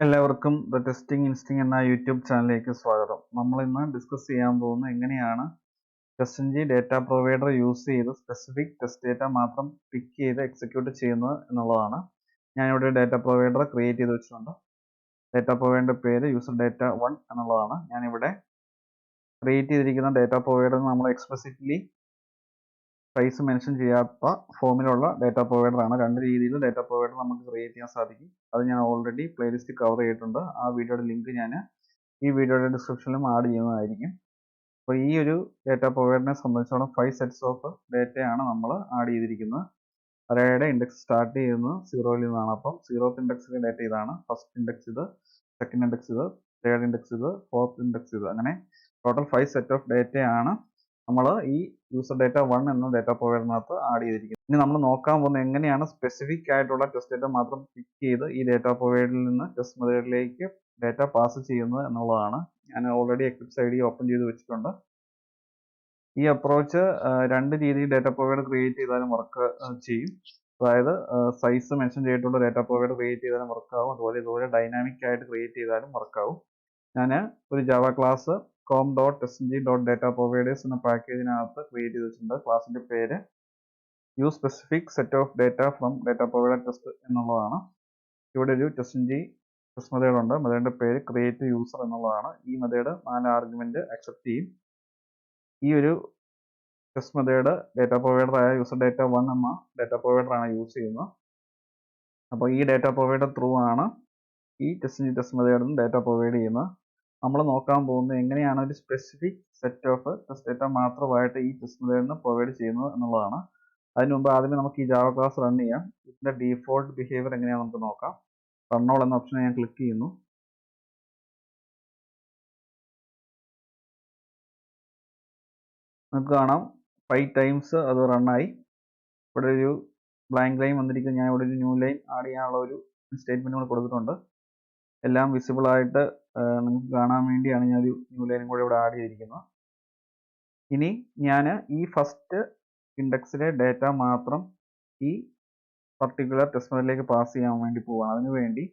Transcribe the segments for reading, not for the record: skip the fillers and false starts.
എല്ലാവർക്കും the testing ഇൻസ്റ്റിംഗ് എന്ന YouTube ചാനലിലേക്ക് സ്വാഗതം. നമ്മൾ ഇന്ന് ഡിസ്കസ് ചെയ്യാൻ പോകുന്നത് എങ്ങനെയാണ് TestNG ഡേറ്റ പ്രൊവൈഡർ യൂസ് ചെയ്ത് സ്പെസിഫിക് ടെസ്റ്റ് ഡേറ്റ മാത്രം പിക്ക് ചെയ്ത് എക്സിക്യൂട്ട് ചെയ്യുന്നത് എന്നുള്ളതാണ്. ഞാനിവിടെ ഡേറ്റ പ്രൊവൈഡർ ക്രിയേറ്റ് ചെയ്ത് വെച്ചിട്ടുണ്ട്. ഡേറ്റ പ്രൊവൈഡറിന്റെ പേര് യൂസർ ഡേറ്റ 1 എന്നുള്ളതാണ്. ഞാനിവിടെ ക്രിയേറ്റ് ചെയ്തിരിക്കുന്ന ഡേറ്റ പ്രൊവൈഡർ നമ്മൾ എക്സ്പ്ലിസിറ്റ്ലി സൈസ് മെൻഷൻ ചെയ്യാത്ത ഫോമിലുള്ള ഡേറ്റ പ്രൊവൈഡർ ആണ്. രണ്ട് രീതിയിൽ ഡേറ്റ പ്രൊവൈഡർ നമുക്ക് ക്രിയേറ്റ് ചെയ്യാൻ സാധിക്കും. അത് ഞാൻ ഓൾറെഡി പ്ലേലിസ്റ്റ് കവർ ചെയ്തിട്ടുണ്ട്. ആ വീഡിയോയുടെ ലിങ്ക് ഞാൻ ഈ വീഡിയോയുടെ ഡിസ്ക്രിപ്ഷനിലും ആഡ് ചെയ്യുന്നതായിരിക്കും. അപ്പോൾ ഈ ഒരു ഡേറ്റ പ്രൊവൈഡറിനെ സംബന്ധിച്ചോളം 5 സെറ്റ്സ് ഓഫ് ഡേറ്റയാണ് നമ്മൾ ആഡ് ചെയ്തിരിക്കുന്നത്. അറേയുടെ ഇൻഡെക്സ് സ്റ്റാർട്ട് ചെയ്യുന്നത് 0-ൽ നിന്നാണ്. അപ്പം 0th ഇൻഡെക്സിലെ ഡേറ്റ ഇതാണ്. ഫസ്റ്റ് ഇൻഡെക്സ് ഇത്, സെക്കൻഡ് ഇൻഡെക്സ് ഇത്, തേർഡ് ഇൻഡെക്സ് ഇത്, ഫോർത്ത് ഇൻഡെക്സ് ഇത്. അങ്ങനെ ടോട്ടൽ 5 സെറ്റ് ഓഫ് ഡേറ്റയാണ് നമ്മൾ ഈ യൂസർ ഡേറ്റ 1 എന്ന ഡേറ്റ പ്രൊവൈഡറിനകത്ത് ആഡ് ചെയ്തിരിക്കുന്നത്. ഇനി നമ്മൾ നോക്കാൻ പോകുന്നത് എങ്ങനെയാണ് സ്പെസിഫിക് ആയിട്ടുള്ള ടെസ്റ്റ് ഡേറ്റ മാത്രം പിക്ക് ചെയ്ത് ഈ ഡേറ്റ പ്രൊവൈഡറിൽ നിന്ന് ടെസ്റ്റ് മെത്തേഡിലേക്ക് ഡേറ്റ പാസ് ചെയ്യുന്നത് എന്നുള്ളതാണ്. ഞാൻ ഓൾറെഡി എക്ലിപ്സ് ഐഡി ഓപ്പൺ ചെയ്ത് വെച്ചിട്ടുണ്ട്. ഈ അപ്രോച്ച് രണ്ട് രീതിയിൽ ഡേറ്റ പ്രൊവൈഡർ ക്രിയേറ്റ് ചെയ്താലും വർക്ക് ചെയ്യും. അതായത് സൈസ് മെൻഷൻ ചെയ്തിട്ടുള്ള ഡേറ്റ പ്രൊവൈഡർ ക്രിയേറ്റ് ചെയ്താലും വർക്ക് ആവും. അതുപോലെ ഇതുപോലെ ഡൈനാമിക് ആയിട്ട് ക്രിയേറ്റ് ചെയ്താലും വർക്ക് ആവും. ഞാൻ ഒരു ജാവ ക്ലാസ് com.testng.dataproviders എന്ന പാക്കേജിനകത്ത് ക്രിയേറ്റ് ചെയ്ത് വെച്ചിട്ടുണ്ട്. ക്ലാസിന്റെ പേര് use specific set of data from data provider test എന്നുള്ളതാണ്. ഇവിടെ ഒരു TestNG ടെസ്റ്റ് മെത്തേഡ് ഉണ്ട്. മെത്തേഡിന്റെ പേര് ക്രിയേറ്റ് യൂസർ എന്നുള്ളതാണ്. ഈ മെത്തേഡ് 4 ആർഗ്യുമെന്റ് അക്സെപ്റ്റ് ചെയ്യും. ഈ ഒരു ടെസ്റ്റ് മെത്തേഡ് ഡേറ്റ പ്രൊവൈഡർ ആയ യൂസർ ഡേറ്റ 1 എന്ന ഡേറ്റ പ്രൊവൈഡർ ആണ് യൂസ് ചെയ്യുന്നത്. അപ്പോൾ ഈ ഡേറ്റ പ്രൊവൈഡർ ത്രൂ ആണ് ഈ TestNG ടെസ്റ്റ് മെത്തേഡിന് ഡേറ്റ പ്രൊവൈഡ് ചെയ്യുന്നത്. നമ്മൾ നോക്കാൻ പോകുന്നത് എങ്ങനെയാണ് ഒരു specific set of test data മാത്രമായിട്ട് ഈ ടെസ്റ്റ് മെത്തേഡിന് പ്രൊവൈഡ് ചെയ്യുന്നത് എന്നുള്ളതാണ്. അതിന് മുമ്പ് ആദ്യമേ നമുക്ക് ഈ ജാവ ക്ലാസ് റൺ ചെയ്യാം. ഇതിന്റെ ഡീഫോൾട്ട് ബിഹേവിയർ എങ്ങനെയാണെന്ന് നമുക്ക് നോക്കാം. റൺ ഓൾ എന്ന ഓപ്ഷനെ ഞാൻ ക്ലിക്ക് ചെയ്യുന്നു. നമുക്ക് കാണാം 5 ടൈംസ് അത് റണ്ണായി. ഇവിടെ ഒരു ബ്ലാങ്ക് ലൈൻ വന്നിരിക്കുന്നു. ഞാൻ ഇവിടെ ഒരു ന്യൂ ലൈൻ ആഡ് ചെയ്യാനുള്ള ഒരു സ്റ്റേറ്റ്മെന്റ് കൂടെ കൊടുത്തിട്ടുണ്ട്. എല്ലാം വിസിബിൾ ആയിട്ട് നമുക്ക് കാണാൻ വേണ്ടിയാണ് ഞാൻ ഒരു ന്യൂ ലൈനും കൂടെ ഇവിടെ ആഡ് ചെയ്തിരിക്കുന്നത്. ഇനി ഞാൻ ഈ ഫസ്റ്റ് ഇൻഡെക്സിലെ ഡേറ്റ മാത്രം ഈ പർട്ടിക്കുലർ ടെസ്റ്റ് മെത്തേഡിലേക്ക് പാസ് ചെയ്യാൻ വേണ്ടി പോവുകയാണ്. അതിനുവേണ്ടി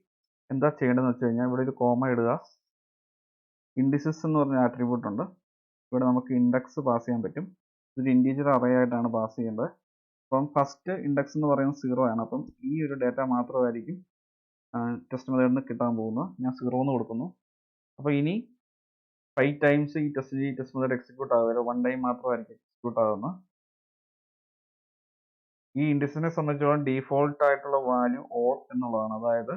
എന്താ ചെയ്യേണ്ടതെന്ന് വെച്ച് കഴിഞ്ഞാൽ ഇവിടെ ഒരു കോമ ഇടുക. ഇൻഡിസസ് എന്ന് പറഞ്ഞ ആട്രിബ്യൂട്ട് ഉണ്ട്. ഇവിടെ നമുക്ക് ഇൻഡെക്സ് പാസ് ചെയ്യാൻ പറ്റും. ഇതൊരു ഇൻറ്റീജർ അറേ ആയിട്ടാണ് പാസ് ചെയ്യേണ്ടത്. അപ്പം ഫസ്റ്റ് ഇൻഡെക്സ് എന്ന് പറയുന്നത് 0 ആണ്. അപ്പം ഈ ഒരു ഡേറ്റ മാത്രമായിരിക്കും ടെസ്റ്റ് മെത്തേഡിന് കിട്ടാൻ പോകുന്നത്. ഞാൻ 0 എന്ന് കൊടുക്കുന്നു. അപ്പോൾ ഇനി 5 ടൈംസ് ഈ TestNG ടെസ്റ്റ് മെത്തേഡ് എക്സിക്യൂട്ട് ആകുക. 1 ടൈം മാത്രമായിരിക്കും എക്സിക്യൂട്ട് ആകുന്നത്. ഈ ഇൻഡിസിനെ സംബന്ധിച്ചോളം ഡീഫോൾട്ട് ആയിട്ടുള്ള വാല്യൂ ഓർ എന്നുള്ളതാണ്. അതായത്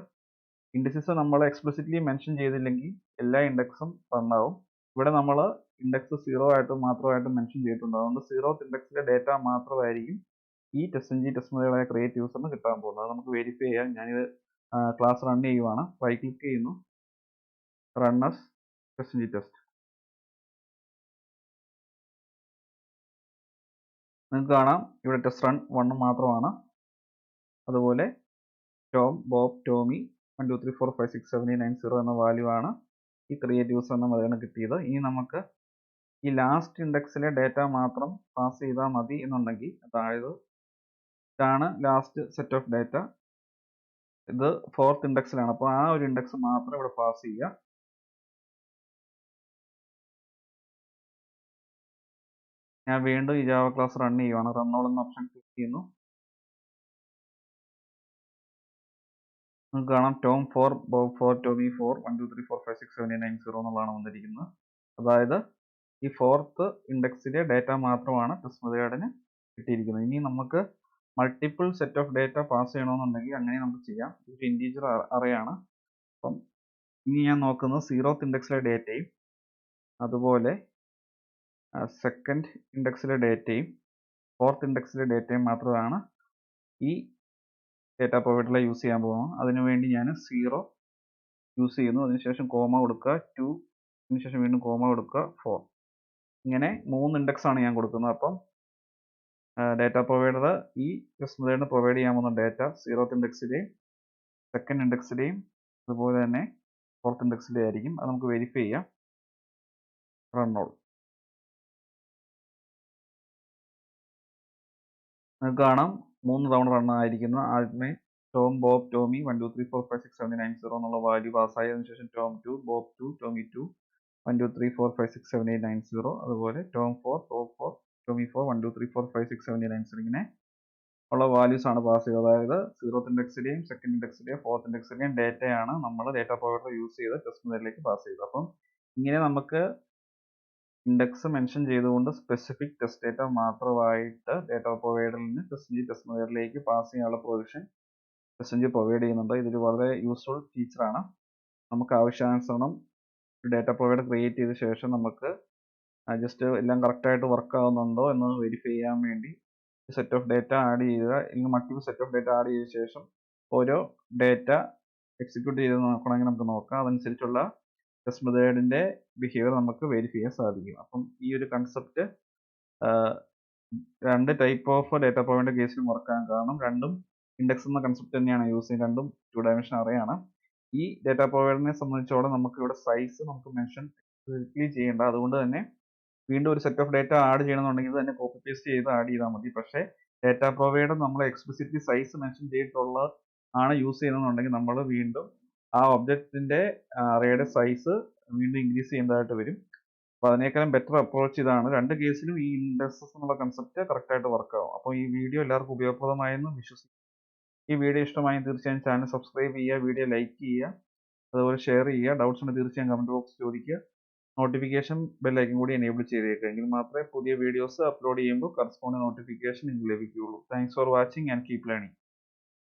ഇൻഡിസസ് നമ്മൾ എക്സ്പ്ലിസിറ്റ്ലി മെൻഷൻ ചെയ്തില്ലെങ്കിൽ എല്ലാ ഇൻഡെക്സും റൺ ആവും. ഇവിടെ നമ്മൾ ഇൻഡെക്സ് 0 ആയിട്ട് മാത്രമായിട്ട് മെൻഷൻ ചെയ്തിട്ടുണ്ട്. അതുകൊണ്ട് 0th ഇൻഡെക്സിലെ ഡേറ്റ മാത്രമായിരിക്കും ഈ TestNG ടെസ്റ്റ് മെത്തേഡായ ക്രിയേറ്റ് യൂസറിന് കിട്ടാൻ പോകുന്നത്. അത് നമുക്ക് വെരിഫൈ ചെയ്യാം. ഞാനിത് ക്ലാസ് റൺ ചെയ്യുവാണ്. റൈറ്റ് ക്ലിക്ക് ചെയ്യുന്നു, റൺ ആസ് TestNG ടെസ്റ്റ്. നിങ്ങൾക്ക് കാണാം ഇവിടെ ടെസ്റ്റ് റൺ 1 മാത്രമാണ്. അതുപോലെ ടോം, ബോബ്, ടോമി 1 2 3 4 5 6 7 8 9 0 എന്ന വാല്യൂ ആണ് ഈ ക്രിയേറ്റ് യൂസർ എന്ന മെത്തേഡിന് കിട്ടിയത്. ഇനി നമുക്ക് ഈ ലാസ്റ്റ് ഇൻഡെക്സിലെ ഡേറ്റ മാത്രം പാസ് ചെയ്താൽ മതി എന്നുണ്ടെങ്കിൽ, അതായത് ഇതാണ് ലാസ്റ്റ് സെറ്റ് ഓഫ് ഡേറ്റ, ഇത് 4th ഇൻഡെക്സിലാണ്. അപ്പോൾ ആ ഒരു ഇൻഡെക്സ് മാത്രം ഇവിടെ പാസ് ചെയ്യുക. ഞാൻ വീണ്ടും ഈ ജാവ ക്ലാസ് റൺ ചെയ്യുവാണ്. റൺ ഓൾ എന്ന ഓപ്ഷൻ ക്ലിക്ക് ചെയ്യുന്നു. നിങ്ങൾക്ക് കാണാം ടോം 4, ബോബ് 4, ടോമി 4 1 2 3 4 5 6 7 8 9 0 എന്നുള്ളതാണ് വന്നിരിക്കുന്നത്. അതായത് ഈ 4th ഇൻഡെക്സിലെ ഡേറ്റ മാത്രമാണ് ടെസ്റ്റ് മെത്തേഡിന് കിട്ടിയിരിക്കുന്നത്. ഇനി നമുക്ക് multiple set of data pass ചെയ്യണമെന്നുണ്ടെങ്കിൽ അങ്ങനെ നമുക്ക് ചെയ്യാം. ഇത് ഇൻറ്റീജർ അറേ ആണ്. അപ്പം ഇനി ഞാൻ നോക്കുന്നത് 0th ഇൻഡെക്സിലെ ഡേറ്റയും അതുപോലെ സെക്കൻഡ് ഇൻഡെക്സിലെ ഡേറ്റയും 4th ഇൻഡെക്സിലെ ഡേറ്റയും മാത്രമാണ് ഈ ഡേറ്റ പ്രൊവൈഡറിൽ യൂസ് ചെയ്യാൻ പോകുന്നത്. അതിനുവേണ്ടി ഞാൻ 0 യൂസ് ചെയ്യുന്നു. അതിനുശേഷം കോമ കൊടുക്കുക, 2, അതിനുശേഷം വീണ്ടും കോമ കൊടുക്കുക, 4. ഇങ്ങനെ 3 ഇൻഡെക്സ് ആണ് ഞാൻ കൊടുക്കുന്നത്. അപ്പം ഡേറ്റ പ്രൊവൈഡർ ഈ ടെസ്റ്റ് മെത്തേഡിന് പ്രൊവൈഡ് ചെയ്യാൻ പോകുന്ന ഡേറ്റ 0th ഇൻഡെക്സിലെയും സെക്കൻഡ് ഇൻഡെക്സിലെയും അതുപോലെ തന്നെ 4th ഇൻഡെക്സിലെയും ആയിരിക്കും. അത് നമുക്ക് വെരിഫൈ ചെയ്യാം. Run all. നിങ്ങൾക്ക് കാണാം 3 തവണ റൺ ആയിരിക്കുന്നത്. ആദ്യമേ ടോം ബോബ് ടോമി 1 2 3 4 5 6 7 8 9 0 എന്നുള്ള വാല്യൂ പാസ്സായതിനു ശേഷം ടോം 2 ബോബ് 2 ടോമി 2 1 2 3 4 5 6 7 8 9 0 അതുപോലെ ടോം 4 ബോബ് 4 ടോമി 4 1 2 3 4 5 6 7 8 9 0 ഇങ്ങനെ ഉള്ള വാല്യൂസ് ആണ് പാസ് ചെയ്യുക. അതായത് 0th ഇൻഡെക്സിലെയും 2nd ഇൻഡെക്സിലെയും 4th ഇൻഡെക്സിലെയും ഡേറ്റയാണ് നമ്മൾ ഡേറ്റ പ്രൊവൈഡർ യൂസ് ചെയ്ത് ടെസ്റ്റ് മെത്തേഡിലേക്ക് പാസ് ചെയ്തത്. അപ്പം ഇങ്ങനെ നമുക്ക് ഇൻഡെക്സ് മെൻഷൻ ചെയ്തുകൊണ്ട് സ്പെസിഫിക് ടെസ്റ്റ് ഡേറ്റ മാത്രമായിട്ട് ഡേറ്റ പ്രൊവൈഡറിൽ നിന്ന് TestNG ടെസ്റ്റ് മെത്തേഡിലേക്ക് പാസ് ചെയ്യാനുള്ള പ്രൊവിഷൻ TestNG പ്രൊവൈഡ് ചെയ്യുന്നുണ്ട്. ഇതൊരു വളരെ യൂസ്ഫുൾ ഫീച്ചറാണ്. നമുക്ക് ആവശ്യാനുസരണം ഡേറ്റ പ്രൊവൈഡർ ക്രിയേറ്റ് ചെയ്ത ശേഷം നമുക്ക് ജസ്റ്റ് എല്ലാം കറക്റ്റായിട്ട് വർക്ക് ആവുന്നുണ്ടോ എന്ന് വെരിഫൈ ചെയ്യാൻ വേണ്ടി സെറ്റ് ഓഫ് ഡേറ്റ ആഡ് ചെയ്യുക, അല്ലെങ്കിൽ multiple set of data add ചെയ്ത ശേഷം ഓരോ ഡേറ്റ എക്സിക്യൂട്ട് ചെയ്ത് നോക്കണമെങ്കിൽ നമുക്ക് നോക്കാം. അതനുസരിച്ചുള്ള ടെസ്റ്റ് മെത്തേഡിന്റെ ബിഹേവിയർ നമുക്ക് വെരിഫൈ ചെയ്യാൻ സാധിക്കും. അപ്പം ഈ ഒരു കൺസെപ്റ്റ് രണ്ട് ടൈപ്പ് ഓഫ് ഡേറ്റ പ്രൊവൈഡർ കേസിലും വർക്ക് ആകാൻ കാരണം രണ്ടും ഇൻഡെക്സ് എന്ന കൺസെപ്റ്റ് തന്നെയാണ് യൂസ് ചെയ്യുന്നത്. രണ്ടും 2 ഡയമെൻഷൻ അറേ ആണ്. ഈ ഡേറ്റ പ്രൊവൈഡറിനെ സംബന്ധിച്ചോളം നമുക്ക് ഇവിടെ സൈസ് നമുക്ക് മെൻഷൻ ചെയ്യേണ്ട, അതുകൊണ്ട് തന്നെ വീണ്ടും ഒരു സെറ്റ് ഓഫ് ഡേറ്റ ആഡ് ചെയ്യണമെന്നുണ്ടെങ്കിൽ തന്നെ കോപ്പി പേസ്റ്റ് ചെയ്ത് ആഡ് ചെയ്താൽ മതി. പക്ഷേ ഡേറ്റ പ്രൊവൈഡർ നമ്മൾ എക്സ്പ്ലിസിറ്റ്ലി സൈസ് മെൻഷൻ ചെയ്തിട്ടുള്ള ആണ് യൂസ് ചെയ്യുന്നതെന്നുണ്ടെങ്കിൽ നമ്മൾ വീണ്ടും ആ ഒബ്ജക്റ്റിന്റെ അറേയുടെ സൈസ് വീണ്ടും ഇൻക്രീസ് ചെയ്യേണ്ടതായിട്ട് വരും. അപ്പോൾ അതിനേക്കാളും ബെറ്റർ അപ്രോച്ച് ഇതാണ്. രണ്ട് കേസിലും ഈ ഇൻഡെക്സസ് എന്നുള്ള കൺസെപ്റ്റ് കറക്റ്റായിട്ട് വർക്ക് ആവും. അപ്പോൾ ഈ വീഡിയോ എല്ലാവർക്കും ഉപയോഗപ്രദമായെന്ന് വിശ്വസിക്കുന്നു. ഈ വീഡിയോ ഇഷ്ടമായെങ്കിൽ തീർച്ചയായും ചാനൽ സബ്സ്ക്രൈബ് ചെയ്യുക, വീഡിയോ ലൈക്ക് ചെയ്യുക, അതുപോലെ ഷെയർ ചെയ്യുക. ഡൗട്ട്സ് ഉണ്ടെങ്കിൽ തീർച്ചയായും കമന്റ് ബോക്സ് ചോദിക്കുക. നോട്ടിഫിക്കേഷൻ ബെല്ലൈക്കൻ കൂടി എനേബിൾ ചെയ്തേക്കുക. എങ്കിൽ മാത്രമേ പുതിയ വീഡിയോസ് അപ്ലോഡ് ചെയ്യുമ്പോൾ കറസ്പോണ്ടിങ് നോട്ടിഫിക്കേഷൻ നിങ്ങൾക്ക് ലഭിക്കുകയുള്ളൂ. Thanks for watching and keep learning.